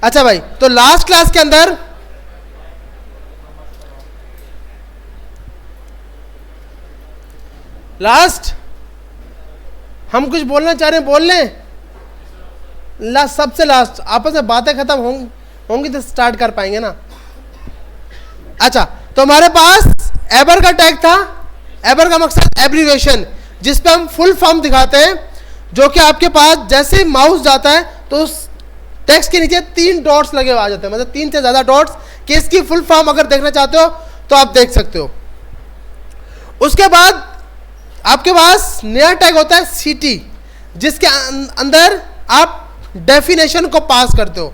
अच्छा भाई, तो लास्ट क्लास के अंदर हम कुछ बोलना चाह रहे हैं, बोल लें। सबसे लास्ट आपस में बातें खत्म होंगी तो स्टार्ट कर पाएंगे ना। अच्छा, तो हमारे पास एबर का टैग था। एबर का मकसद एब्रीविएशन, जिस पे हम फुल फॉर्म दिखाते हैं, जो कि आपके पास जैसे माउस जाता है तो उस टेक्स्ट के नीचे 3 डॉट्स लगे आ जाते हैं, मतलब 3 से ज्यादा डॉट्स, कि इसकी फुल फॉर्म अगर देखना चाहते हो तो आप देख सकते हो। उसके बाद आपके पास नया टैग होता है सीटी, जिसके अंदर आप डेफिनेशन को पास करते हो।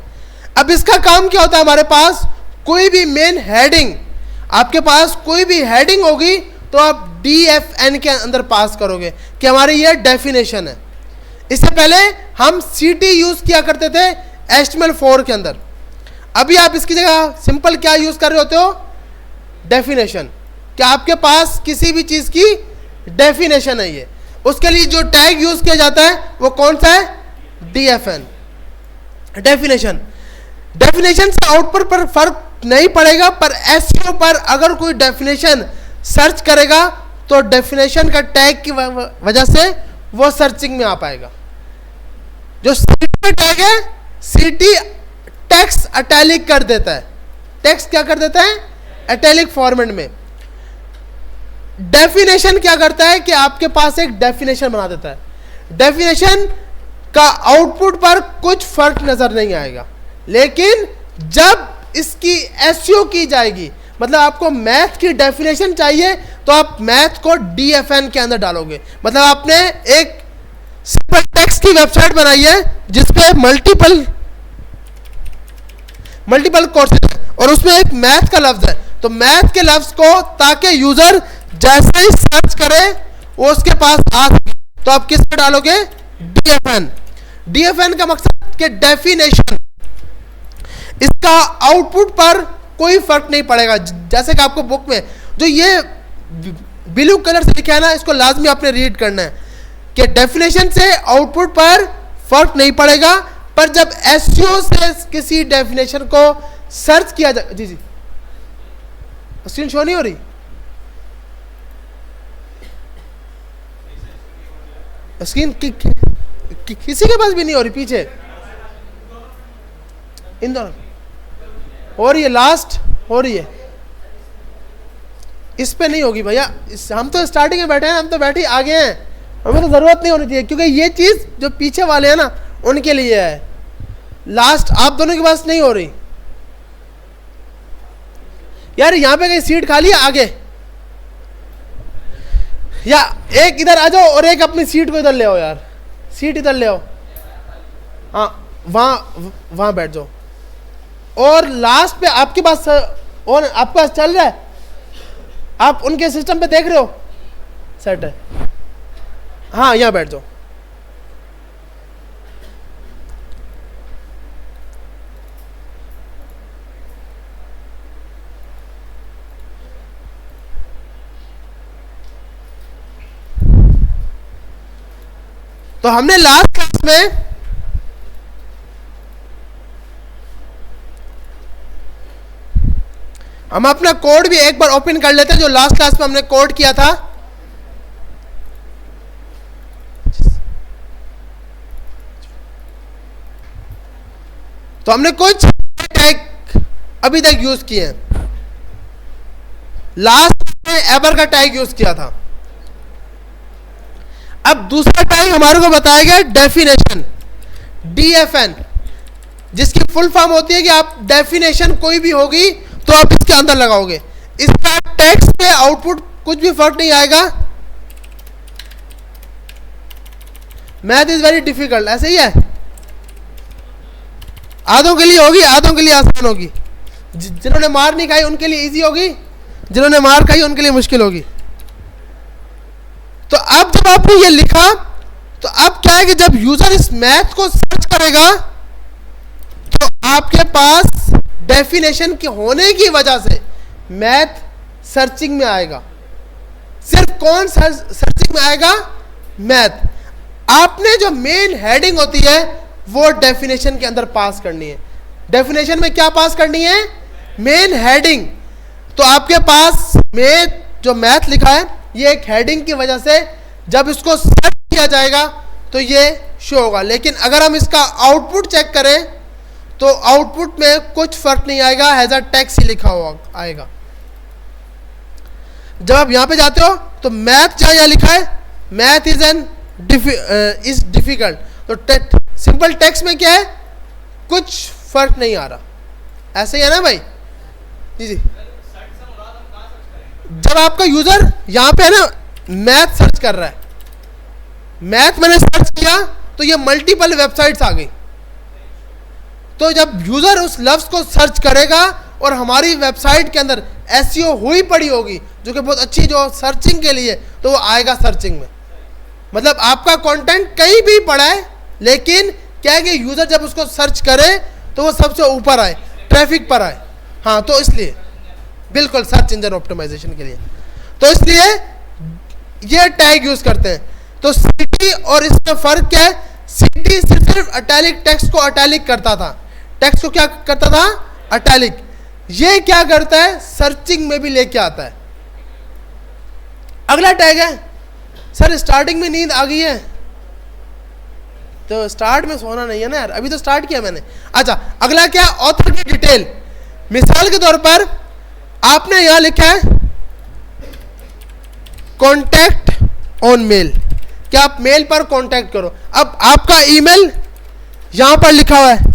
अब इसका काम क्या होता है, हमारे पास कोई भी मेन हेडिंग, आपके पास कोई भी हेडिंग होगी तो आप DFN के अंदर पास करोगे कि हमारी ये डेफिनेशन है। इससे पहले हम CT यूज किया करते थे HTML4 के अंदर। अभी आप इसकी जगह सिंपल क्या यूज कर रहे होते हो, डेफिनेशन, कि आपके पास किसी भी चीज की डेफिनेशन है ये। उसके लिए जो टैग यूज किया जाता है वो कौन सा है, DFN, डेफिनेशन। डेफिनेशन से आउटपुट पर फर्क नहीं पड़ेगा, पर SEO पर अगर कोई डेफिनेशन सर्च करेगा तो डेफिनेशन का टैग की वजह से वो सर्चिंग में आ पाएगा। जो CT में टैग है, CT टेक्स्ट अटैलिक कर देता है। टेक्स्ट क्या कर देता है, अटैलिक फॉर्मेट में। डेफिनेशन क्या करता है कि आपके पास एक डेफिनेशन बना देता है। डेफिनेशन का आउटपुट पर कुछ फर्क नजर नहीं आएगा, लेकिन जब इसकी SEO की जाएगी, मतलब आपको मैथ की डेफिनेशन चाहिए तो आप मैथ को DFN के अंदर डालोगे। मतलब आपने एक सिंपल टेक्स्ट की वेबसाइट बनाई है जिसपे मल्टीपल कोर्सेज है और उसमें एक मैथ का लफ्ज है, तो मैथ के लफ्ज को ताकि यूजर जैसे ही सर्च करे वो उसके पास आ सके, तो आप किस पे डालोगे, DFN। DFN का मकसद कि डेफिनेशन, इसका आउटपुट पर कोई फर्क नहीं पड़ेगा। जैसे कि आपको बुक में जो ये ब्लू कलर से लिखा है ना, इसको लाजमी आपने रीड करना है कि डेफिनेशन से आउटपुट पर फर्क नहीं पड़ेगा, पर जब SEO से किसी डेफिनेशन को सर्च किया जाए, जी स्क्रीन शो नहीं हो रही, स्क्रीन किसी के पास भी नहीं हो रही, पीछे इन दोनों हो रही है, लास्ट हो रही है, इस पे नहीं होगी भैया। हम तो स्टार्टिंग में बैठे हैं, हम तो बैठे आगे हैं, हमें तो जरूरत नहीं होनी चाहिए, क्योंकि ये चीज जो पीछे वाले हैं ना उनके लिए है। लास्ट आप दोनों के पास नहीं हो रही यार, यहां पे कहीं सीट खाली है आगे, या एक इधर आ जाओ और एक अपनी सीट को इधर ले आओ यार, सीट इधर ले आओ, हाँ वहां बैठ जाओ। और लास्ट पे आपके पास और आपके पास चल रहा है, आप उनके सिस्टम पे देख रहे हो, सेट है, हाँ यहां बैठ जाओ। तो हमने लास्ट क्लास में हम अपना कोड भी एक बार ओपन कर लेते हैं, जो लास्ट क्लास में हमने कोड किया था। तो हमने कुछ टैग अभी तक यूज किए हैं। लास्ट में एबर का टैग यूज किया था। अब दूसरा टैग हमारे को बताया गया डेफिनेशन, DFN, जिसकी फुल फॉर्म होती है कि आप डेफिनेशन कोई भी होगी तो आप इसके अंदर लगाओगे, इसका टेक्स्ट पे आउटपुट कुछ भी फर्क नहीं आएगा। मैथ इज वेरी डिफिकल्ट, ऐसे ही है, आधों के लिए होगी, आधों के लिए आसान होगी। जिन्होंने मार नहीं खाई उनके लिए इजी होगी, जिन्होंने मार खाई उनके लिए मुश्किल होगी। तो अब जब आपने ये लिखा तो अब क्या है कि जब यूजर इस मैथ को सर्च करेगा तो आपके पास डेफिनेशन के होने की वजह से मैथ सर्चिंग में आएगा। सिर्फ कौन सर्चिंग में आएगा, मैथ। आपने जो मेन हेडिंग होती है वो डेफिनेशन के अंदर पास करनी है। डेफिनेशन में क्या पास करनी है, मेन हेडिंग। तो आपके पास में जो मैथ लिखा है ये एक हेडिंग की वजह से जब इसको सर्च किया जाएगा तो ये शो होगा, लेकिन अगर हम इसका आउटपुट चेक करें तो आउटपुट में कुछ फर्क नहीं आएगा, हैज अ टेक्स्ट ही लिखा हुआ आएगा। जब आप यहां पे जाते हो तो मैथ जहां यहां लिखा है मैथ इज डिफिकल्ट, तो सिंपल टेक्स्ट में क्या है, कुछ फर्क नहीं आ रहा, ऐसे ही है ना भाई जी जी। जब आपका यूजर यहां पे है ना मैथ सर्च कर रहा है, मैथ मैंने सर्च किया तो ये मल्टीपल वेबसाइट्स आ गई, तो जब यूजर उस लफ्ज को सर्च करेगा और हमारी वेबसाइट के अंदर एसईओ हुई पड़ी होगी जो कि बहुत अच्छी जो सर्चिंग के लिए, तो वो आएगा सर्चिंग में। मतलब आपका कंटेंट कहीं भी पड़ा है लेकिन क्या है कि यूजर जब उसको सर्च करे तो वो सबसे ऊपर आए, ट्रैफिक पर आए। हाँ, तो इसलिए बिल्कुल सर्च इंजन ऑप्टिमाइजेशन के लिए, तो इसलिए ये टैग यूज करते हैं। तो सिटी और इसमें फर्क क्या है, सिटी सिर्फ अटैलिक टेक्स्ट को अटैलिक करता था, टेक्स्ट को क्या करता था, अटैलिक। ये क्या करता है, सर्चिंग में भी लेके आता है। अगला टैग है, सर स्टार्टिंग में नींद आ गई है, तो स्टार्ट में सोना नहीं है ना यार, अभी तो स्टार्ट किया मैंने। अच्छा, अगला क्या, ऑथर की डिटेल। मिसाल के तौर पर आपने यहां लिखा है कॉन्टैक्ट ऑन मेल, क्या आप मेल पर कॉन्टैक्ट करो। अब आपका ईमेल यहां पर लिखा हुआ है,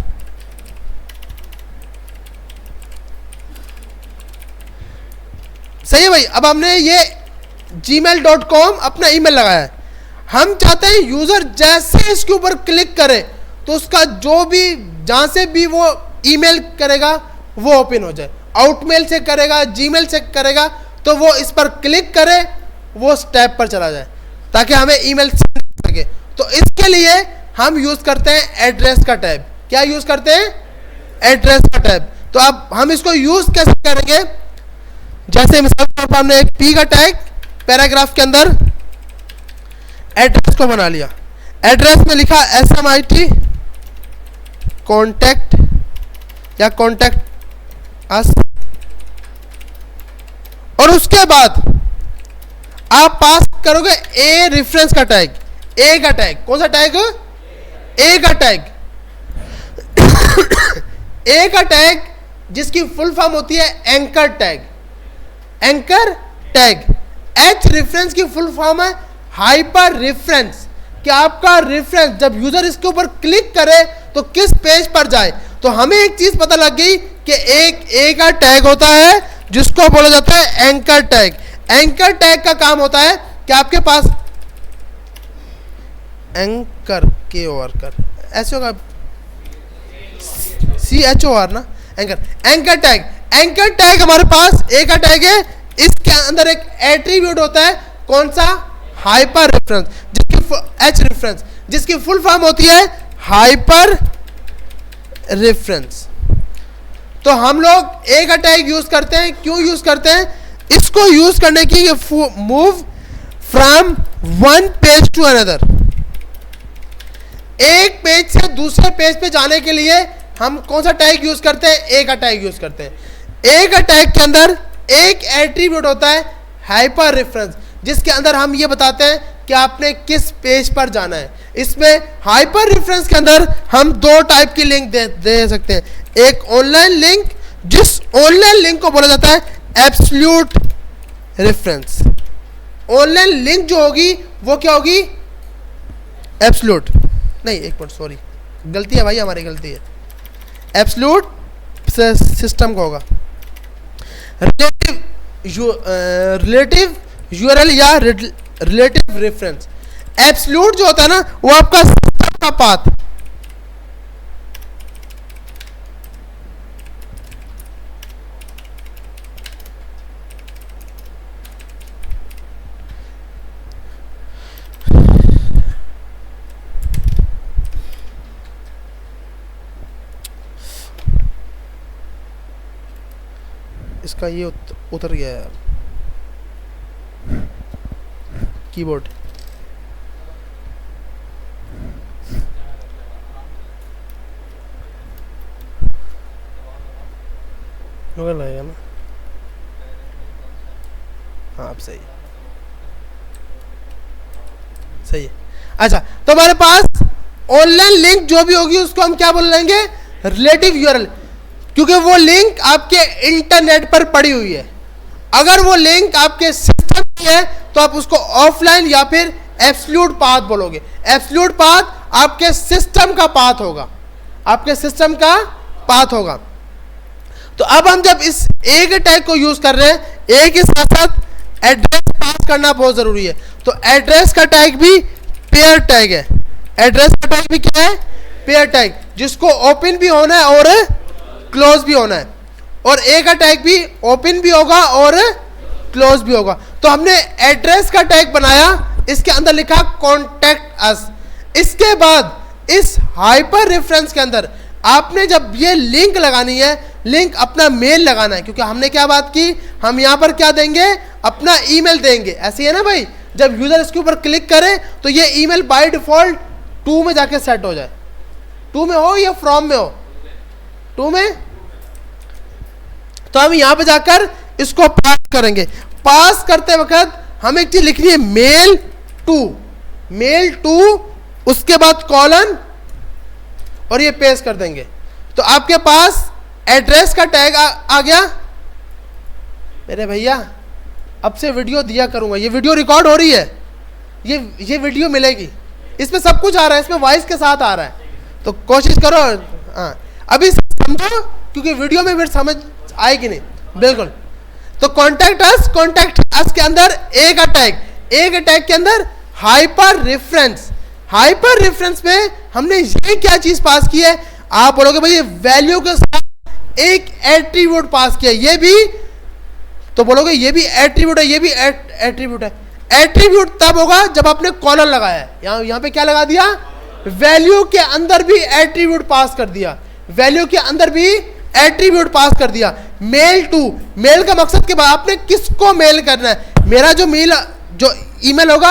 सही है भाई। अब हमने ये gmail.com अपना ईमेल लगाया है, हम चाहते हैं यूजर जैसे इसके ऊपर क्लिक करे तो उसका जो भी जहां से भी वो ईमेल करेगा वो ओपन हो जाए, आउटमेल से करेगा, जीमेल से करेगा, तो वो इस पर क्लिक करे, वो उस टैब पर चला जाए ताकि हमें ईमेल सेंड कर सके। तो इसके लिए हम यूज करते हैं एड्रेस का टैब। क्या यूज करते हैं, एड्रेस का टैब। तो अब हम इसको यूज कैसे करेंगे, जैसे मिसाल के तौर पर हमने एक पी का टैग पैराग्राफ के अंदर एड्रेस को बना लिया, एड्रेस में लिखा SMIT कॉन्टैक्ट या कॉन्टैक्ट अस, और उसके बाद आप पास करोगे ए रेफरेंस का टैग, ए का टैग, कौन सा टैग, ए का टैग। ए का टैग जिसकी फुल फॉर्म होती है anchor tag, anchor tag. H reference की फुल फॉर्म है हाइपर रेफरेंस, कि आपका रेफरेंस जब यूजर इसके ऊपर क्लिक करे तो किस पेज पर जाए। तो हमें एक चीज पता लग गई कि एक ए का टैग होता है जिसको बोला जाता है एंकर टैग। एंकर टैग का काम होता है कि आपके पास एंकर के ओर कर ऐसे होगा, CHOR ना, anchor, anchor tag. Anchor tag हमारे पास ए का टैग है, इसके अंदर एक एट्रीब्यूट होता है, कौन सा, हाइपर रेफरेंस, जिसकी एच रेफरेंस जिसकी फुल फॉर्म होती है हाइपर रेफरेंस। तो हम लोग ए का टैग यूज करते हैं, क्यों यूज करते हैं, इसको यूज करने की ये move from one page to another, एक पेज से दूसरे पेज पे जाने के लिए हम कौन सा टैग यूज करते हैं, ए का टैग यूज करते हैं। ए का टैग के अंदर एक एट्रीब्यूट होता है हाइपर रेफरेंस, जिसके अंदर हम ये बताते हैं कि आपने किस पेज पर जाना है। इसमें हाइपर रेफरेंस के अंदर हम दो टाइप की लिंक दे सकते हैं, एक ऑनलाइन लिंक, जिस ऑनलाइन लिंक को बोला जाता है एब्सोल्यूट रेफरेंस। ऑनलाइन लिंक जो होगी वो क्या होगी, एब्सोल्यूट नहीं, एक मिनट सॉरी, गलती है भाई, हमारी गलती है, एब्सोल्यूट सिस्टम का होगा रिलेटिव यूआरएल या रिलेटिव रेफरेंस। एब्सोल्यूट जो होता है ना वो आपका सिस्टम का पाथ, इसका ये उतर गया यार कीबोर्ड। लगेगा ना, हाँ अब सही सही है। अच्छा, तो हमारे पास ऑनलाइन लिंक जो भी होगी उसको हम क्या बोल लेंगे, रिलेटिव यूआरएल, क्योंकि वो लिंक आपके इंटरनेट पर पड़ी हुई है। अगर वो लिंक आपके सिस्टम की है तो आप उसको ऑफलाइन या फिर एब्सोल्यूट पाथ बोलोगे। एब्सोल्यूट पाथ आपके सिस्टम का पाथ होगा, आपके सिस्टम का पाथ होगा। तो अब हम जब इस ए के टैग को यूज कर रहे हैं, ए के साथ साथ एड्रेस पास करना बहुत जरूरी है। तो एड्रेस का टैग भी पेयर टैग है, एड्रेस का टैग भी क्या है, पेयर टैग, जिसको ओपन भी होना है और क्लोज भी होना है। और ए का टैग भी ओपन भी होगा और क्लोज भी होगा। तो हमने एड्रेस का टैग बनाया, इसके अंदर लिखा कॉन्टैक्ट अस। इसके बाद इस हाइपर रेफरेंस के अंदर आपने जब ये लिंक लगानी है, लिंक अपना मेल लगाना है, क्योंकि हमने क्या बात की, हम यहां पर क्या देंगे, अपना ईमेल देंगे। ऐसे है ना भाई, जब यूजर इसके ऊपर क्लिक करे तो ये ईमेल बाय डिफॉल्ट टू में जाके सेट हो जाए। टू में हो या फ्रॉम में हो, टू में। तो हम यहां पे जाकर इसको पास करेंगे। पास करते वक्त हमें एक चीज लिखनी है, मेल टू, मेल टू, उसके बाद कॉलन और ये पेस्ट कर देंगे। तो आपके पास एड्रेस का टैग आ गया। मेरे भैया अब से वीडियो दिया करूंगा, ये वीडियो रिकॉर्ड हो रही है, ये वीडियो मिलेगी, इसमें सब कुछ आ रहा है, इसमें वॉइस के साथ आ रहा है, तो कोशिश करो। हाँ अभी समझो, क्योंकि वीडियो में फिर समझ आएगी नहीं, बिल्कुल। तो कॉन्टैक्ट अस के अंदर ए का टैग, ए के टैग के अंदर हाइपर रेफरेंस, हाइपर रेफरेंस में हमने ये क्या चीज पास की है, आप बोलोगे भाई ये वैल्यू के साथ एक एट्रीब्यूट पास किया, ये भी, तो बोलोगे ये भी एट्रीब्यूट है, ये भी एट्रीब्यूट है। एट्रीब्यूट तब होगा जब आपने कॉलर लगाया है, यहां पे क्या लगा दिया, वैल्यू के अंदर भी एट्रीब्यूट पास कर दिया, वैल्यू के अंदर भी एट्रीब्यूट पास कर दिया। मेल टू, मेल का मकसद के बाद आपने किसको मेल करना है, मेरा जो मेल, जो ईमेल होगा,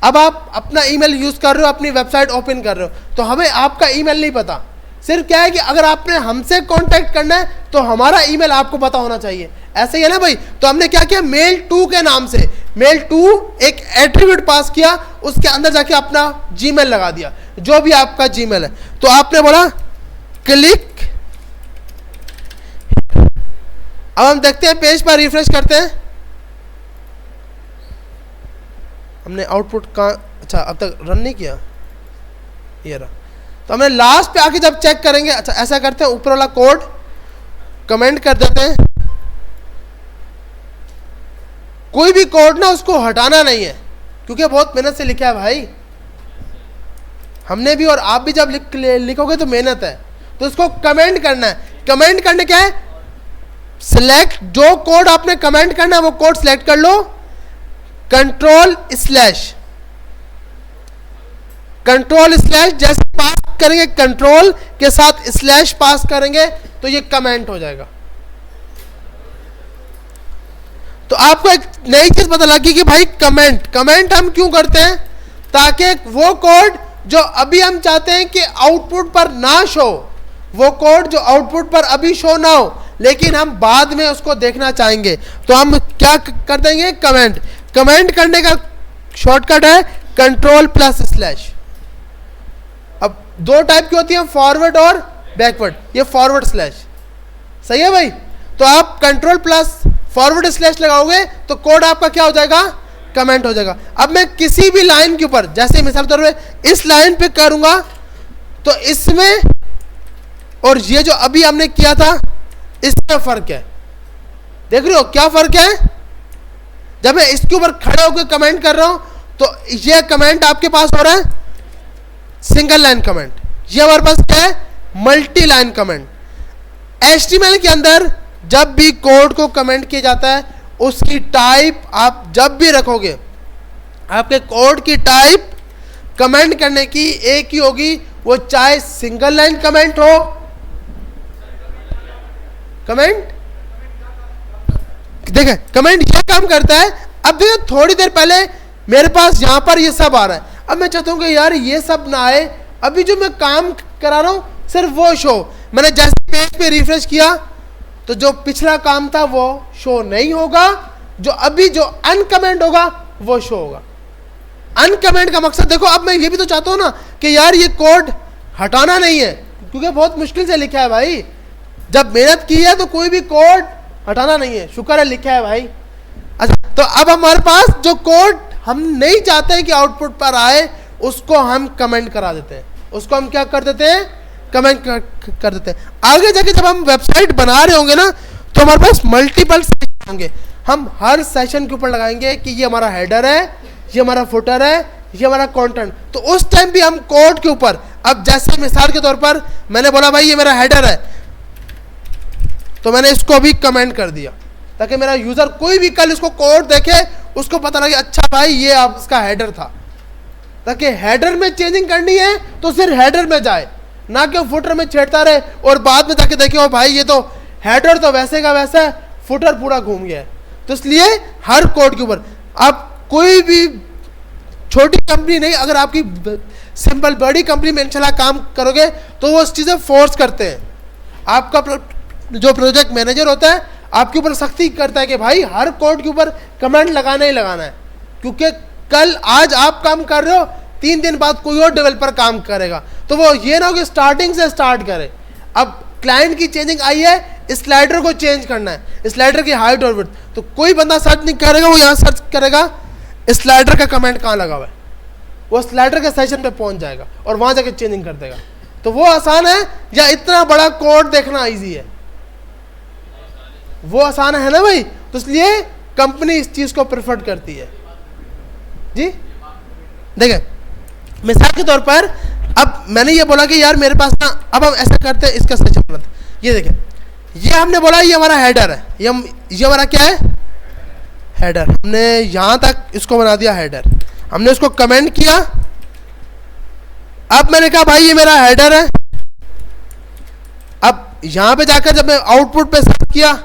अब आप अपना ईमेल यूज कर रहे हो, अपनी वेबसाइट ओपन कर रहे हो, तो हमें आपका ईमेल नहीं पता। सिर्फ क्या है कि अगर आपने हमसे कांटेक्ट करना है तो हमारा ईमेल आपको पता होना चाहिए, ऐसे ही है ना भाई। तो हमने क्या किया, मेल टू के नाम से मेल टू एक एट्रीब्यूट पास किया, उसके अंदर जाके अपना जीमेल लगा दिया, जो भी आपका जीमेल है। तो आपने बोला क्लिक, अब हम देखते हैं पेज पर, रिफ्रेश करते हैं। हमने आउटपुट का, अच्छा अब तक रन नहीं किया, ये रहा। तो हमने लास्ट पे आके जब चेक करेंगे, अच्छा ऐसा करते हैं, ऊपर वाला कोड कमेंट कर देते हैं। कोई भी कोड ना उसको हटाना नहीं है, क्योंकि बहुत मेहनत से लिखा है भाई, हमने भी और आप भी जब लिखोगे तो मेहनत है, तो उसको कमेंट करना है। कमेंट करने क्या है, सिलेक्ट, जो कोड आपने कमेंट करना है वो कोड सिलेक्ट कर लो, कंट्रोल स्लैश, कंट्रोल स्लैश, जैसे पास करेंगे कंट्रोल के साथ स्लैश पास करेंगे तो ये कमेंट हो जाएगा। तो आपको एक नई चीज पता लगी कि भाई कमेंट, कमेंट हम क्यों करते हैं, ताकि वो कोड जो अभी हम चाहते हैं कि आउटपुट पर ना शो, वो कोड जो आउटपुट पर अभी शो ना हो लेकिन हम बाद में उसको देखना चाहेंगे, तो हम क्या कर देंगे, कमेंट। कमेंट करने का शॉर्टकट है कंट्रोल प्लस स्लैश। अब दो टाइप की होती है, फॉरवर्ड और बैकवर्ड, ये फॉरवर्ड स्लैश, सही है भाई। तो आप कंट्रोल प्लस फॉरवर्ड स्लैश लगाओगे तो कोड आपका क्या हो जाएगा, कमेंट हो जाएगा। अब मैं किसी भी लाइन के ऊपर, जैसे मिसाल के तौर पे इस लाइन पे करूंगा तो इसमें और ये जो अभी हमने किया था इसमें फर्क है, देख रहे हो क्या फर्क है। जब मैं इसके ऊपर खड़े होकर कमेंट कर रहा हूं तो ये कमेंट आपके पास हो रहा है सिंगल लाइन कमेंट, ये हमारे पास क्या है, मल्टी लाइन कमेंट। HTML के अंदर जब भी कोड को कमेंट किया जाता है उसकी टाइप आप जब भी रखोगे, आपके कोड की टाइप कमेंट करने की एक ही होगी, वो चाहे सिंगल लाइन कमेंट हो, कमेंट देखें, कमेंट ये काम करता है। अब देखो थोड़ी देर पहले मेरे पास यहां पर ये सब आ रहा है, अब मैं चाहता हूं कि यार ये सब ना आए, अभी जो मैं काम करा रहा हूं सिर्फ वो शो। मैंने जैसे पेज पे रिफ्रेश किया तो जो पिछला काम था वो शो नहीं होगा, जो अभी जो अनकमेंट होगा वो शो होगा। अनकमेंट का मकसद देखो, अब मैं ये भी तो चाहता हूं ना कि यार ये कोड हटाना नहीं है, क्योंकि बहुत मुश्किल से लिखा है भाई। जब मेहनत की है तो कोई भी कोड हटाना नहीं है, शुक्र है लिखा है भाई। अच्छा, तो अब हमारे पास जो कोड हम नहीं चाहते कि आउटपुट पर आए, उसको हम कमेंट करा देते हैं, उसको हम क्या कर देते हैं, कमेंट कर देते हैं। आगे जाके जब हम वेबसाइट बना रहे होंगे ना, तो हमारे पास मल्टीपल सेशन होंगे, हम हर सेशन के ऊपर लगाएंगे कि ये हमारा हेडर है, ये हमारा फुटर है, ये हमारा कंटेंट। तो उस टाइम भी हम कोड के ऊपर, अब जैसे मिसाल के तौर पर मैंने बोला भाई ये मेरा हेडर है, तो मैंने इसको भी कमेंट कर दिया ताकि मेरा यूजर कोई भी कल इसको कोड देखे उसको पता लगे अच्छा भाई ये आप इसका हेडर था, ताकि हेडर में चेंजिंग करनी है तो सिर्फ हेडर में जाए, ना कि फुटर में छेड़ता रहे और बाद में जाके देखे ओ भाई ये तो हेडर तो वैसे का वैसा है, फुटर पूरा घूम गया है। तो इसलिए हर कोड के ऊपर आप कोई भी छोटी कंपनी नहीं, अगर आपकी सिंपल बड़ी कंपनी में इंशाल्लाह काम करोगे तो वो चीज़ें फोर्स करते हैं। आपका जो प्रोजेक्ट मैनेजर होता है आपके ऊपर सख्ती करता है कि भाई हर कोड के ऊपर कमेंट लगाना ही लगाना है, क्योंकि कल आज आप काम कर रहे हो, 3 दिन बाद कोई और डेवलपर काम करेगा, तो वो ये ना हो कि स्टार्टिंग से स्टार्ट करे। अब क्लाइंट की चेंजिंग आई है, स्लाइडर को चेंज करना है, स्लाइडर की हाइट और विड्थ, तो कोई बंदा सर्च नहीं करेगा, वो यहाँ सर्च करेगा स्लाइडर का कमेंट कहाँ लगा हुआ है, वो स्लाइडर के सेशन पे पहुंच जाएगा और वहां जाके चेंजिंग कर देगा। तो वो आसान है या इतना बड़ा कोड देखना इजी है? वो आसान है ना भाई। तो इसलिए कंपनी इस चीज को प्रेफर करती है जी। देखें मिसाल के तौर पर, अब मैंने ये बोला कि यार मेरे पास ना, अब हम ऐसा करते हैं इसका सेशन बनाते हैं। ये देखें, ये हमने बोला ये हमारा हेडर है, ये हमारा क्या है, हेडर। हमने यहां तक इसको बना दिया हेडर, हमने इसको कमेंट किया। अब मैंने कहा भाई ये मेरा हेडर है। अब यहां पे जाकर जब मैं आउटपुट पे सर्च किया,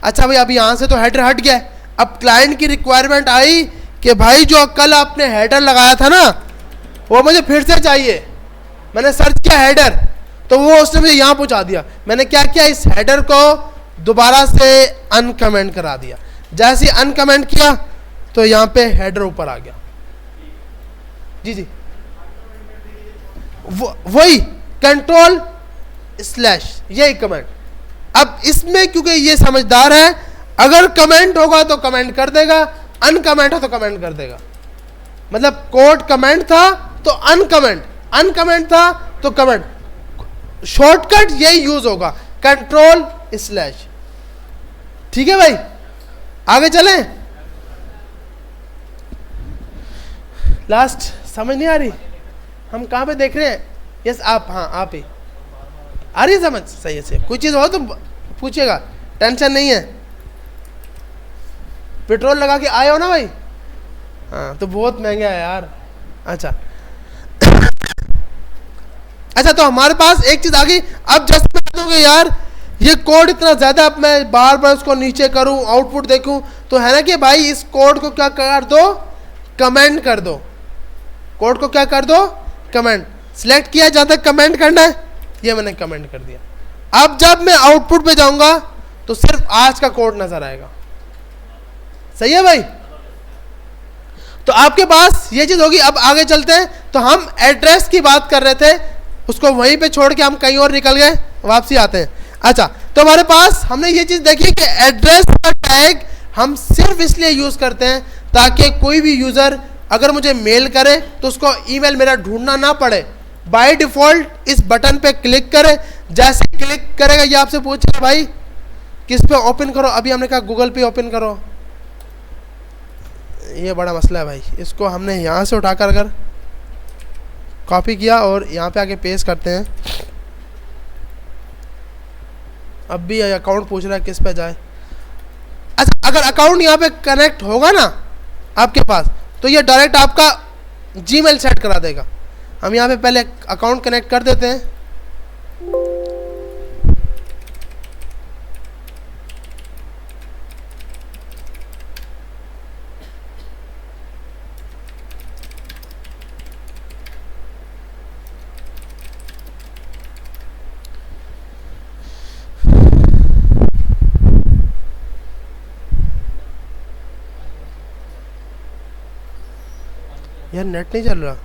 अच्छा भाई अभी यहां से तो हेडर हट गया। अब क्लाइंट की रिक्वायरमेंट आई कि भाई जो कल आपने हेडर लगाया था ना वो मुझे फिर से चाहिए। मैंने सर्च किया हेडर, तो वो उसने मुझे यहां पहुंचा दिया। मैंने क्या किया, इस हेडर को दोबारा से अनकमेंट करा दिया। जैसे ही अनकमेंट किया तो यहां पे हेडर ऊपर आ गया। जी जी, वही कंट्रोल स्लैश, यही कमेंट। अब इसमें क्योंकि ये समझदार है, अगर कमेंट होगा तो कमेंट कर देगा, अनकमेंट है तो कमेंट कर देगा। मतलब कोड कमेंट था तो अनकमेंट, अनकमेंट था तो कमेंट। शॉर्टकट यही यूज होगा, कंट्रोल स्लैश। ठीक है भाई, आगे चलें। लास्ट समझ नहीं आ रही, हम कहां पे देख रहे हैं? यस आप, हाँ आप ही आ रही है समझ? सही से कोई चीज हो तो पूछिएगा, टेंशन नहीं है। पेट्रोल लगा के आए हो ना भाई? हाँ तो बहुत महंगा है यार। अच्छा अच्छा, तो हमारे पास एक चीज आ गई। अब जैसे मैं कहूँगा यार ये कोड इतना ज्यादा, अब मैं बार बार उसको नीचे करूं, आउटपुट देखूं, तो है ना कि भाई इस कोड को क्या कर दो, कमेंट कर दो। कोड को क्या कर दो, कमेंट। सिलेक्ट किया जहां तक कमेंट करना है, ये मैंने कमेंट कर दिया। अब जब मैं आउटपुट पे जाऊंगा तो सिर्फ आज का कोड नजर आएगा। सही है भाई? तो आपके पास ये चीज होगी। अब आगे चलते हैं। तो हम एड्रेस की बात कर रहे थे, उसको वहीं पे छोड़ के हम कहीं और निकल गए, वापसी आते हैं। अच्छा, तो हमारे पास हमने ये चीज देखी कि एड्रेस का टैग हम सिर्फ इसलिए यूज करते हैं ताकि कोई भी यूजर अगर मुझे मेल करे तो उसको ईमेल मेरा ढूंढना ना पड़े। बाय डिफॉल्ट इस बटन पे क्लिक करे, जैसे क्लिक करेगा ये आपसे पूछेगा भाई किस पे ओपन करो। अभी हमने कहा गूगल पे ओपन करो, ये बड़ा मसला है भाई। इसको हमने यहाँ से उठाकर अगर कॉपी किया और यहाँ पे आके पेस्ट करते हैं। अब भी अकाउंट पूछ रहा है किस पे जाए। अच्छा, अगर अकाउंट यहाँ पे कनेक्ट होगा ना आपके पास, तो ये डायरेक्ट आपका जीमेल सेट करा देगा। हम यहाँ पे पहले अकाउंट कनेक्ट कर देते हैं। यार नेट नहीं चल रहा।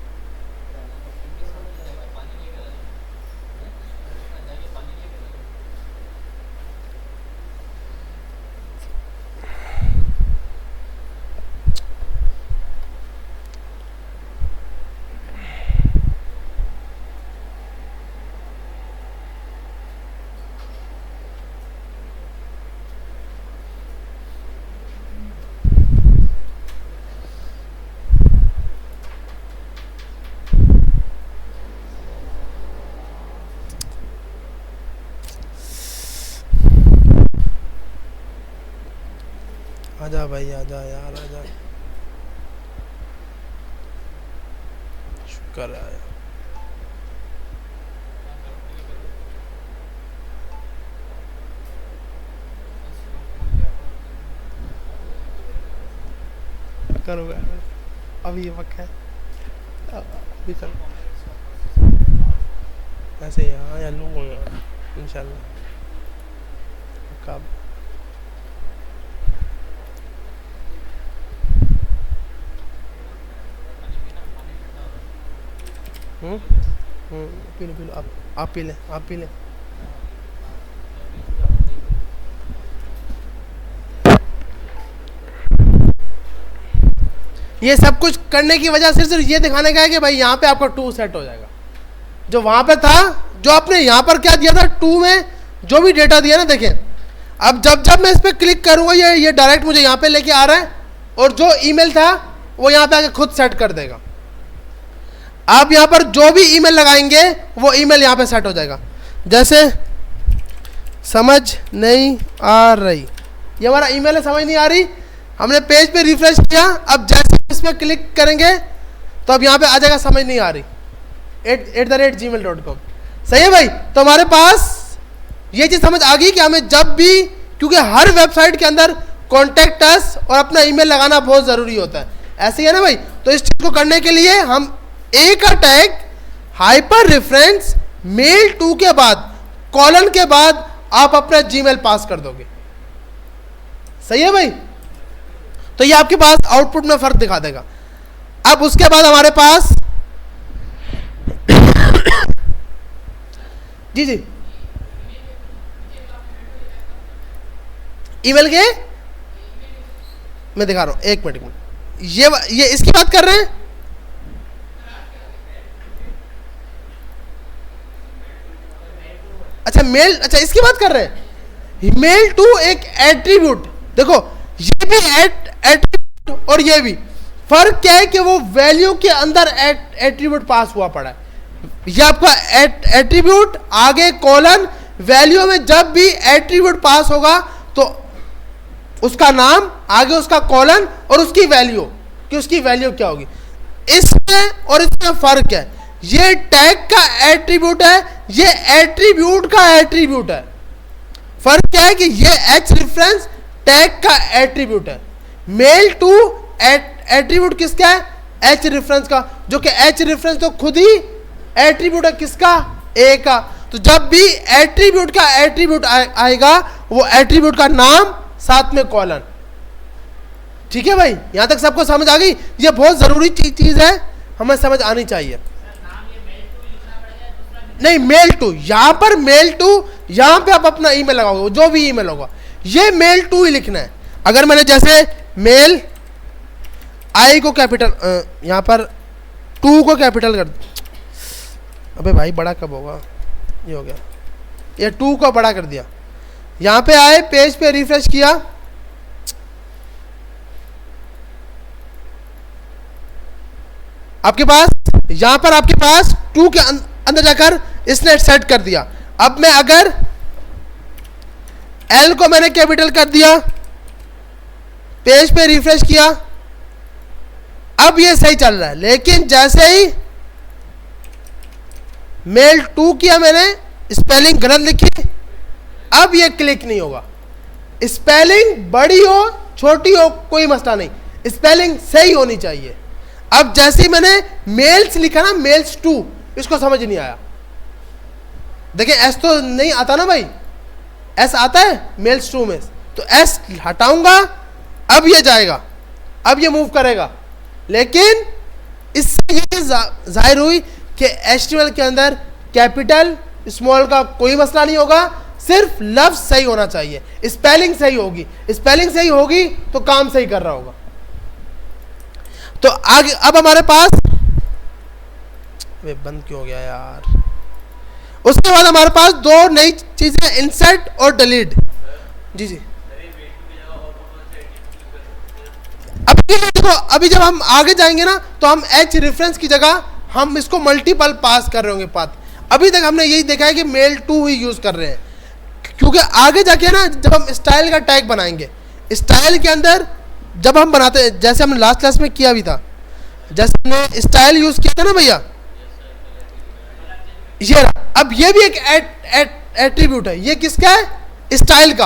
आजा भाई आजा यार आजा, शुक्र है आया। करोगे अभी ये वक्त है, अभी करो ऐसे यहाँ या लूँगा इंशाल्लाह कब। पी लो पी लो, आप पी लें, आप पी लें। ये सब कुछ करने की वजह सिर्फ ये दिखाने का है कि भाई यहाँ पे आपका 2 सेट हो जाएगा। जो वहां पे था, जो आपने यहाँ पर क्या दिया था 2 में जो भी डेटा दिया ना, देखें अब जब मैं इस पर क्लिक करूंगा ये डायरेक्ट मुझे यहाँ पे लेके आ रहा है, और जो ईमेल था वो यहाँ पे आके खुद सेट कर देगा। आप यहाँ पर जो भी ईमेल लगाएंगे वो ईमेल यहाँ पे सेट हो जाएगा। जैसे समझ नहीं आ रही, ये हमारा ईमेल है, समझ नहीं आ रही, हमने पेज पे रिफ्रेश किया, अब जैसे इस पर क्लिक करेंगे तो अब यहाँ पे आ जाएगा समझ नहीं आ रही @gmail.com। सही है भाई। तो हमारे पास ये चीज़ समझ आ गई कि हमें जब भी, क्योंकि हर वेबसाइट के अंदर कॉन्टैक्ट अस और अपना ईमेल लगाना बहुत ज़रूरी होता है, ऐसे ही है ना भाई। तो इस चीज़ को करने के लिए हम ए का टैग हाइपर रेफरेंस मेल 2 के बाद कॉलन के बाद आप अपना जीमेल पास कर दोगे। सही है भाई। तो ये आपके पास आउटपुट में फर्क दिखा देगा। अब उसके बाद हमारे पास जी जी ईमेल के मैं दिखा रहा हूं, एक मिनट। ये इसकी बात कर रहे हैं। अच्छा मेल, अच्छा इसकी बात कर रहे हैं। मेल टू एक एट्रीब्यूट, देखो ये भी एट्रीब्यूट और ये भी, फर्क क्या है कि वो वैल्यू के अंदर एट्रीब्यूट पास हुआ पड़ा है। ये आपका एट्रीब्यूट आगे कॉलन, वैल्यू में जब भी एट्रीब्यूट पास होगा तो उसका नाम आगे उसका कॉलन और उसकी वैल्यू, कि उसकी वैल्यू क्या होगी। इसमें और इसमें फर्क है, ये टैग का एट्रीब्यूट है, ये एट्रीब्यूट का एट्रीब्यूट है। फर्क क्या है कि ये एच रेफरेंस टैग का एट्रीब्यूट है, मेल टू एट्रीब्यूट किसका है, एच रेफरेंस का, जो कि एच रेफरेंस तो खुद ही एट्रीब्यूट है किसका, ए का। तो जब भी एट्रीब्यूट का एट्रीब्यूट आएगा वो एट्रीब्यूट का नाम साथ में कॉलन। ठीक है भाई, यहां तक सबको समझ आ गई। ये बहुत जरूरी चीज है, हमें समझ आनी चाहिए। नहीं मेल टू, यहां पर मेल टू, यहां पे आप अपना ईमेल लगाओगे, जो भी ईमेल होगा ये मेल टू ही लिखना है। अगर मैंने जैसे मेल आई को कैपिटल, यहां पर 2 को कैपिटल कर, अबे भाई बड़ा कब होगा, ये हो गया, ये 2 को बड़ा कर दिया। यहां पे आए, पेज पे रिफ्रेश किया, आपके पास यहां पर आपके पास 2 के अंदर जाकर इसने सेट कर दिया। अब मैं अगर एल को मैंने कैपिटल कर दिया, पेज पे रिफ्रेश किया, अब ये सही चल रहा है। लेकिन जैसे ही मेल 2 किया मैंने, स्पेलिंग गलत लिखी, अब ये क्लिक नहीं होगा। स्पेलिंग बड़ी हो छोटी हो कोई मसला नहीं, स्पेलिंग सही होनी चाहिए। अब जैसे ही मैंने मेल्स लिखा ना, मेल्स 2, इसको समझ नहीं आया। देखिए एस तो नहीं आता ना भाई, एस आता है मेल्स 2 में, तो एस हटाऊंगा, अब ये जाएगा, अब ये मूव करेगा। लेकिन इससे ये जाहिर हुई कि HTML के अंदर कैपिटल स्मॉल का कोई मसला नहीं होगा, सिर्फ लफ्ज सही होना चाहिए, स्पेलिंग सही होगी, स्पेलिंग सही होगी तो काम सही कर रहा होगा। तो आगे अब हमारे पास वे बंद क्यों हो गया यार। उसके बाद हमारे पास दो नई चीजें, इंसर्ट और डिलीट। जी जी, अभी देखो, अभी जब हम आगे जाएंगे ना तो हम H रेफरेंस की जगह हम इसको मल्टीपल पास कर रहे होंगे पाथ। अभी तक हमने यही देखा है कि मेल टू ही यूज कर रहे हैं, क्योंकि आगे जाके ना जब हम स्टाइल का टैग बनाएंगे, स्टाइल के अंदर जब हम बनाते हैं, जैसे हमने लास्ट क्लास में किया भी था, जैसे हमने स्टाइल यूज किया था ना भैया, ये अब ये भी एक एट्रीब्यूट है। ये किसका है? स्टाइल का।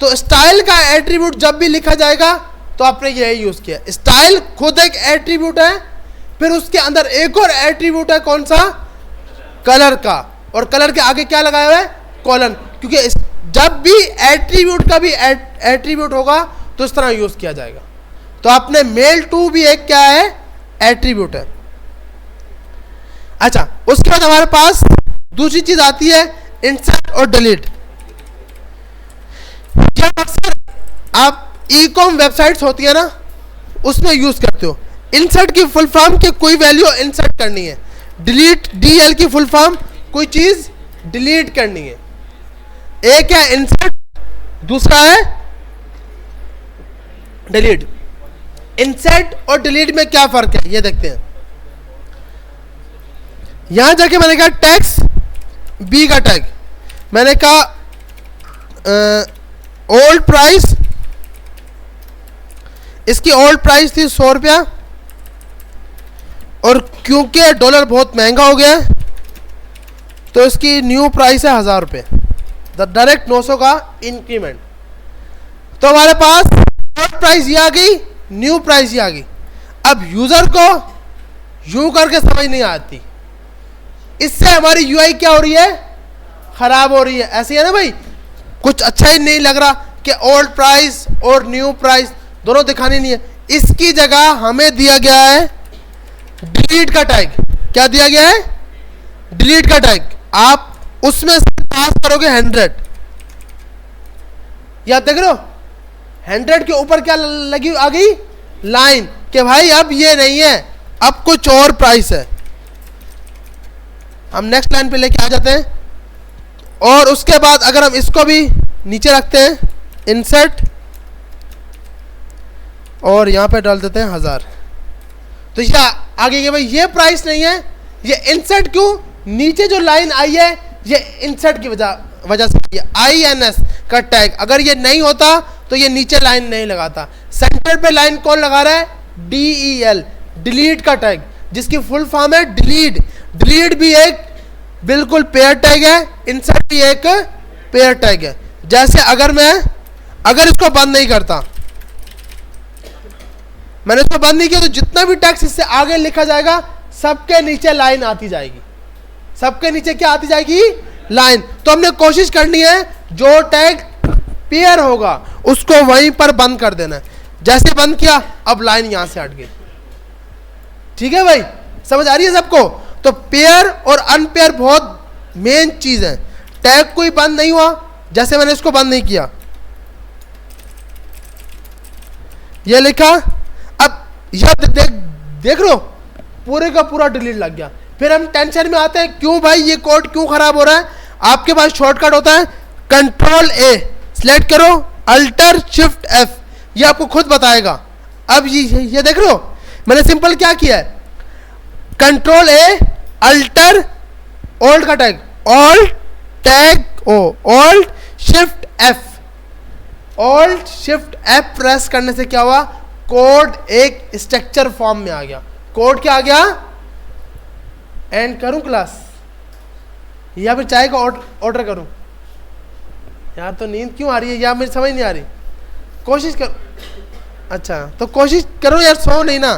तो स्टाइल का एट्रीब्यूट जब भी लिखा जाएगा तो आपने यही यूज किया। स्टाइल खुद एक एट्रीब्यूट है, फिर उसके अंदर एक और एट्रीब्यूट है, कौन सा? कलर का। और कलर के आगे क्या लगाया हुआ है? कॉलन, क्योंकि जब भी एट्रीब्यूट का भी एट्रीब्यूट होगा तो इस तरह यूज किया जाएगा। तो आपने मेल टू भी एक क्या है? एट्रीब्यूट है। अच्छा, उसके बाद हमारे पास दूसरी चीज आती है इंसर्ट और डिलीट। जब अक्सर आप ई-कॉम वेबसाइट्स होती है ना, उसमें यूज करते हो। इंसर्ट की फुल फॉर्म की कोई वैल्यू इंसर्ट करनी है, डिलीट DL की फुल फॉर्म कोई चीज डिलीट करनी है। एक है इंसर्ट, दूसरा है डिलीट। इंसर्ट और डिलीट में क्या फर्क है ये देखते हैं। यहां जाके मैंने कहा टैक्स बी का टैग, मैंने कहा ओल्ड प्राइस, इसकी ओल्ड प्राइस थी 100 रुपया, और क्योंकि डॉलर बहुत महंगा हो गया है तो इसकी न्यू प्राइस है 1000 रुपये, डायरेक्ट 900 का इंक्रीमेंट। तो हमारे पास ओल्ड प्राइस ये आ गई, न्यू प्राइस ये आ गई। अब यूजर को यूं करके समझ नहीं आती, इससे हमारी यूआई क्या हो रही है? खराब हो रही है। ऐसे है ना भाई, कुछ अच्छा ही नहीं लग रहा कि ओल्ड प्राइस और न्यू प्राइस दोनों दिखानी नहीं है। इसकी जगह हमें दिया गया है डिलीट का टैग। क्या दिया गया है? डिलीट का टैग। आप उसमें से पास करोगे 100। ये आप देख रहे हो 100 के ऊपर क्या लगी आ गई? लाइन, कि भाई अब ये नहीं है, अब कुछ और प्राइस है। हम नेक्स्ट लाइन पे लेके आ जाते हैं। और उसके बाद अगर हम इसको भी नीचे रखते हैं, इंसर्ट, और यहां पे डाल देते हैं 1000, तो ये आगे ये भाई ये प्राइस नहीं है, ये इंसर्ट क्यों? नीचे जो लाइन आई है ये इंसर्ट की वजह से, ये INS का टैग अगर ये नहीं होता तो ये नीचे लाइन नहीं लगाता। सेंटर पे लाइन कौन लगा रहा है? DEL, डिलीट का टैग, जिसकी फुल फॉर्म है डिलीट। डिलीट भी एक बिल्कुल पेयर टैग है, इंसर्ट भी एक पेयर टैग है। जैसे अगर इसको बंद नहीं करता, मैंने इसको बंद नहीं किया, तो जितना भी टेक्स्ट इससे आगे लिखा जाएगा सबके नीचे लाइन आती जाएगी। सबके नीचे क्या आती जाएगी? लाइन। तो हमने कोशिश करनी है जो टैग पेयर होगा उसको वहीं पर बंद कर देना है। जैसे बंद किया, अब लाइन यहां से हट गई। ठीक है भाई, समझ आ रही है सबको? तो पेयर और अनपेयर बहुत मेन चीज है। टैग कोई बंद नहीं हुआ, जैसे मैंने इसको बंद नहीं किया, ये लिखा, अब यह देख लो पूरे का पूरा डिलीट लग गया। फिर हम टेंशन में आते हैं, क्यों भाई ये कोड क्यों खराब हो रहा है? आपके पास शॉर्टकट होता है, Ctrl+A सिलेक्ट करो, Alt+Shift+F, ये आपको खुद बताएगा। अब ये देख लो, मैंने सिंपल क्या किया है, Ctrl+A, Alt, ओल्ड का टैग, Alt+Shift+F, Alt+Shift+F प्रेस करने से क्या हुआ? कोड एक स्ट्रक्चर फॉर्म में आ गया। कोड क्या आ गया? एंड करूं क्लास या फिर चाय का ऑर्डर करूं? यार तो नींद क्यों आ रही है, या मेरी समझ नहीं आ रही? कोशिश कर, अच्छा तो कोशिश करो यार, सो नहीं ना।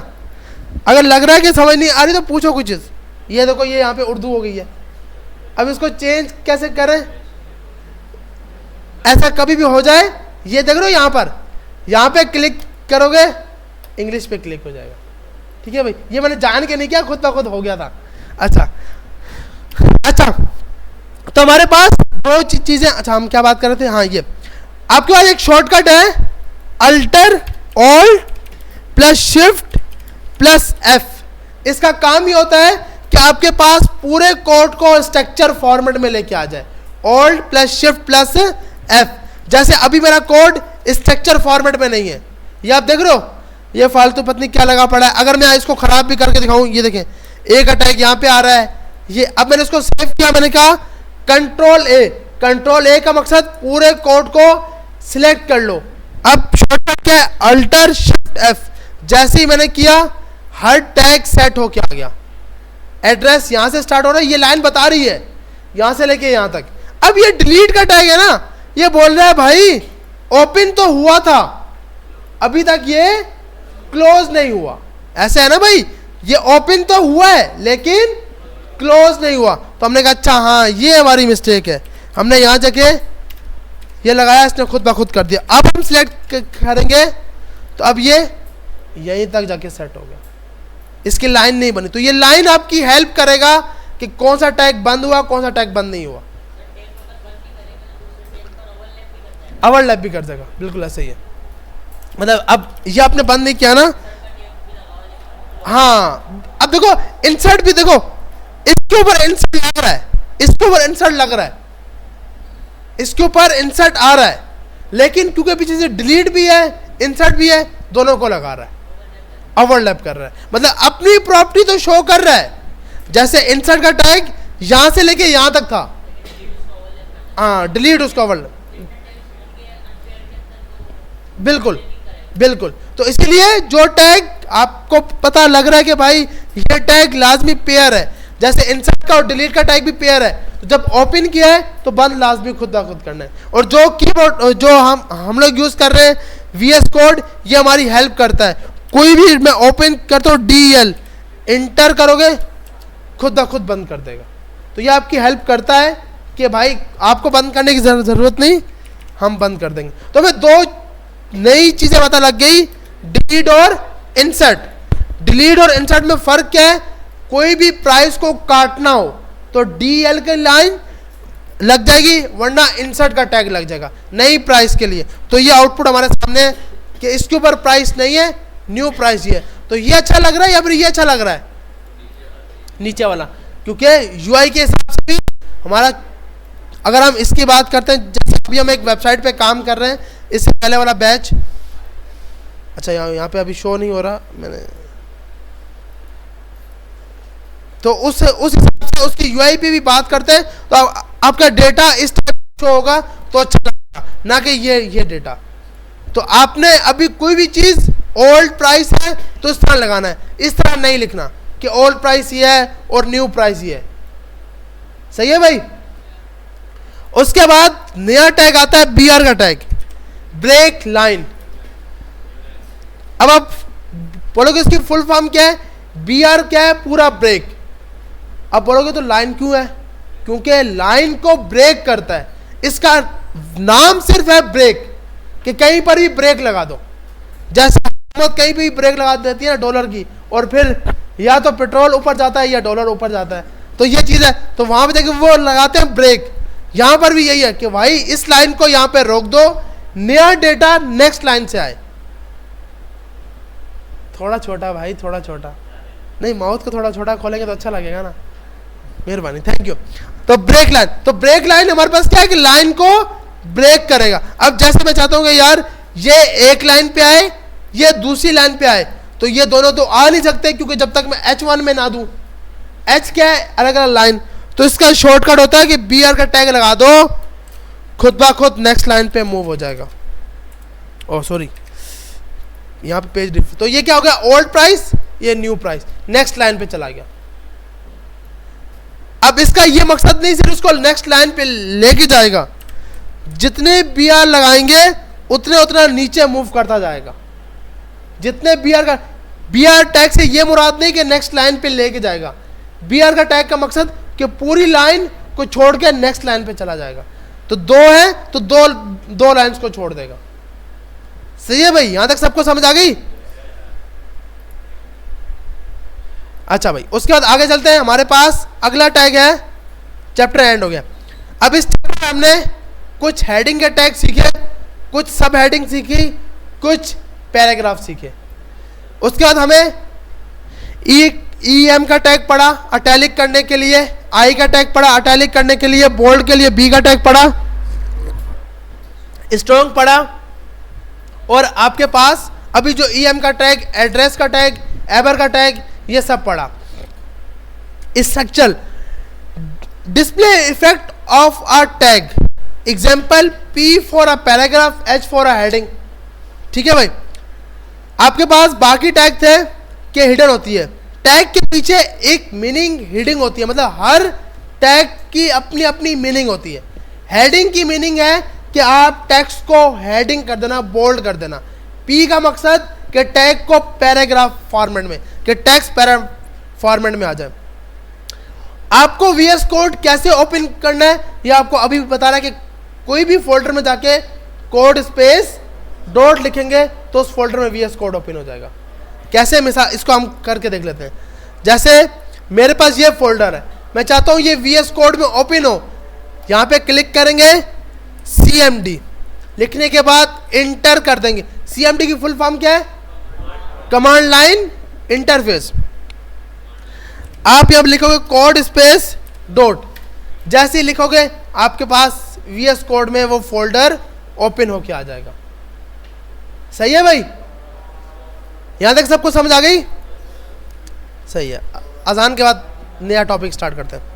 अगर लग रहा है कि समझ नहीं आ रही तो पूछो कुछ चीज। ये देखो, ये यहाँ पे उर्दू हो गई है, अब इसको चेंज कैसे करें? ऐसा कभी भी हो जाए, ये देख रहे हो यहाँ पे क्लिक करोगे, इंग्लिश पे क्लिक हो जाएगा। ठीक है भाई, ये मैंने जान के नहीं किया, खुद ब खुद हो गया था। अच्छा अच्छा, तो हमारे पास दो चीजें, अच्छा हम क्या बात कर रहे थे, हाँ ये आपके पास एक शॉर्टकट है, alter alt plus shift plus F. इसका काम ये होता है कि आपके पास पूरे कोड को स्ट्रक्चर फॉर्मेट में लेके आ जाए, alt plus shift plus F. जैसे अभी मेरा कोड स्ट्रक्चर फॉर्मेट में नहीं है, ये आप देख रहे हो, ये फालतू पत्नी क्या लगा पड़ा है। अगर मैं इसको खराब भी करके दिखाऊं, ये देखें एक अटैक यहाँ पे आ रहा है, ये अब मैंने इसको सेव किया, मैंने कहा कंट्रोल ए का मकसद पूरे कोड को सिलेक्ट कर लो। अब शॉर्टकट क्या है, अल्टर शिफ्ट एफ। जैसे ही मैंने किया हर टैग सेट होके आ गया, एड्रेस यहां से स्टार्ट हो रहा है, ये लाइन बता रही है यहां से लेके यहां तक। अब ये डिलीट का टैग है ना, ये बोल रहा है भाई ओपन तो हुआ था, अभी तक ये क्लोज नहीं हुआ। ऐसे है ना भाई, ये ओपन तो हुआ है लेकिन क्लोज नहीं हुआ। तो हमने कहा अच्छा हाँ ये हमारी मिस्टेक है, हमने यहां जाके ये लगाया, इसने खुद ब खुद कर दिया। अब हम सिलेक्ट करेंगे तो अब ये यहीं तक जाके सेट हो गया, इसकी लाइन नहीं बनी। तो ये लाइन आपकी हेल्प करेगा कि कौन सा टैग बंद हुआ, कौन सा टैग बंद नहीं हुआ। ओवरलैप भी कर देगा, बिल्कुल ऐसे ही है। मतलब अब ये आपने बंद नहीं किया ना, हाँ अब देखो इंसर्ट भी देखो, इसके ऊपर इंसर्ट लग रहा है, इसके ऊपर इंसर्ट लग रहा है, इसके ऊपर इंसर्ट आ रहा है, लेकिन क्योंकि पीछे से डिलीट भी है इंसर्ट भी है, दोनों को लगा रहा है, ओवरलैप कर रहा है। मतलब अपनी प्रॉपर्टी तो शो कर रहा है। जैसे इंसर्ट का टैग यहां से लेके यहां तक था, हाँ डिलीट उसका ओवरलैप, बिल्कुल बिल्कुल। तो इसलिए जो टैग आपको पता लग रहा है कि भाई ये टैग लाजमी पेयर है, जैसे इंसर्ट का और डिलीट का टैग भी पेयर है, तो जब ओपन किया है तो बंद लाजमी खुद ब खुद करना है। और जो कीबोर्ड जो हम लोग यूज कर रहे हैं VS कोड, ये हमारी हेल्प करता है। कोई भी मैं ओपन करता हूँ DL इंटर करोगे खुद ब खुद बंद कर देगा। तो ये आपकी हेल्प करता है कि भाई आपको बंद करने की जरूरत नहीं, हम बंद कर देंगे। तो हमें दो नई चीजें पता लग गई, डिलीट और इंसर्ट। डिलीट और इंसर्ट में फर्क क्या है, कोई भी प्राइस को काटना हो तो DL की लाइन लग जाएगी, वरना इंसर्ट का टैग लग जाएगा नई प्राइस के लिए। तो ये आउटपुट हमारे सामने है कि इसके ऊपर प्राइस नहीं है, न्यू प्राइस ये है। तो ये अच्छा लग रहा है या फिर ये अच्छा लग रहा है नीचे वाला, क्योंकि UI के हिसाब से भी हमारा, अगर हम इसकी बात करते हैं, जैसे अभी हम एक वेबसाइट पे काम कर रहे हैं, इससे पहले वाला बैच, अच्छा यहाँ पे अभी शो नहीं हो रहा मैंने, तो उस हिसाब से उसकी UI पे भी बात करते हैं, तो आपका डेटा इस टाइप शो होगा तो अच्छा लगेगा, ना कि ये डेटा। तो आपने अभी कोई भी चीज ओल्ड प्राइस है तो इस तरह लगाना है, इस तरह नहीं लिखना कि ओल्ड प्राइस ये है और न्यू प्राइस ये है। सही है भाई। उसके बाद नया टैग आता है BR का टैग, ब्रेक लाइन। अब आप बोलोगे इसकी फुल फॉर्म क्या है, BR क्या है, पूरा ब्रेक। अब बोलोगे तो लाइन क्यों है, क्योंकि लाइन को ब्रेक करता है, इसका नाम सिर्फ है ब्रेक, कि कहीं पर भी ब्रेक लगा दो। जैसे हुकूमत कहीं भी ब्रेक लगा देती है ना डॉलर की, और फिर या तो पेट्रोल ऊपर जाता है या डॉलर ऊपर जाता है, तो ये चीज है। तो वहां पे देखिए वो लगाते हैं ब्रेक। यहां पर भी यही है कि भाई इस लाइन को यहां पे रोक दो, नया डेटा नेक्स्ट लाइन से आए। थोड़ा छोटा भाई, थोड़ा छोटा नहीं, माउथ को थोड़ा छोटा खोलेंगे तो अच्छा लगेगा ना, मेहरबानी, थैंक यू। तो ब्रेक लाइन, तो ब्रेक लाइन हमारे पास क्या है कि लाइन को ब्रेक करेगा। अब जैसे मैं चाहता हूं कि यार ये एक लाइन पे आए, ये दूसरी लाइन पे आए, तो ये दोनों तो आ नहीं सकते, क्योंकि जब तक मैं H1 में ना दूं, H क्या है, अलग अलग लाइन। तो इसका शॉर्टकट होता है कि BR का टैग लगा दो, खुद ब खुद नेक्स्ट लाइन पे मूव हो जाएगा। ओह सॉरी, यहाँ पे पेज डिफरेंस। तो ये क्या हो गया, ओल्ड प्राइस, ये न्यू प्राइस, नेक्स्ट लाइन पे चला गया। अब इसका ये मकसद नहीं सिर्फ उसको नेक्स्ट लाइन पे लेके जाएगा, जितने BR लगाएंगे उतने उतना नीचे मूव करता जाएगा। जितने BR टैग से ये मुराद नहीं कि नेक्स्ट लाइन पे लेके जाएगा, BR का टैग का मकसद कि पूरी लाइन को छोड़ के नेक्स्ट लाइन पे चला जाएगा। तो दो है तो दो लाइंस को छोड़ देगा। सही है भाई, यहां तक सबको समझ आ गई। अच्छा भाई, उसके बाद आगे चलते हैं। हमारे पास अगला टैग है, चैप्टर एंड हो गया। अब इस चैप्टर में हमने कुछ हेडिंग के टैग सीखे, कुछ सब हेडिंग सीखी, कुछ पैराग्राफ सीखे। उसके बाद हमें ई एम का टैग पढ़ा अटैलिक करने के लिए, आई का टैग पढ़ा अटैलिक करने के लिए, बोल्ड के लिए बी का टैग पढ़ा, स्ट्रॉन्ग पढ़ा, और आपके पास अभी जो ई एम का टैग, एड्रेस का टैग, एबर का टैग, ये सब पढ़ा। Structure, display effect of a tag, example P for a paragraph, H for a heading. ठीक है भाई, आपके पास बाकी टैग थे कि हिडन होती है। टैग के पीछे एक मीनिंग हिडिंग होती है, मतलब हर टैग की अपनी अपनी मीनिंग होती है। हेडिंग की मीनिंग है कि आप टेक्स्ट को हेडिंग कर देना, बोल्ड कर देना। पी का मकसद कि टैग को पैराग्राफ फॉर्मेट में, कि टेक्स्ट पैरा फॉर्मेट में आ जाए। आपको वीएस कोड कैसे ओपन करना है ये आपको अभी बता रहा है कि कोई भी फोल्डर में जाके कोड स्पेस डॉट लिखेंगे तो उस फोल्डर में वीएस कोड ओपन हो जाएगा। कैसे, मिसाल इसको हम करके देख लेते हैं। जैसे मेरे पास ये फोल्डर है, मैं चाहता हूं ये वीएस कोड में ओपन हो। यहां पे क्लिक करेंगे, CMD लिखने के बाद इंटर कर देंगे। CMD की फुल फॉर्म क्या है? Command line interface. आप यहां लिखोगे कोड स्पेस डॉट, जैसे ही लिखोगे आपके पास वीएस कोड में वो फोल्डर ओपन होके आ जाएगा। सही है भाई, यहां तक सबको समझ आ गई? सही है। अजान के बाद नया टॉपिक स्टार्ट करते हैं।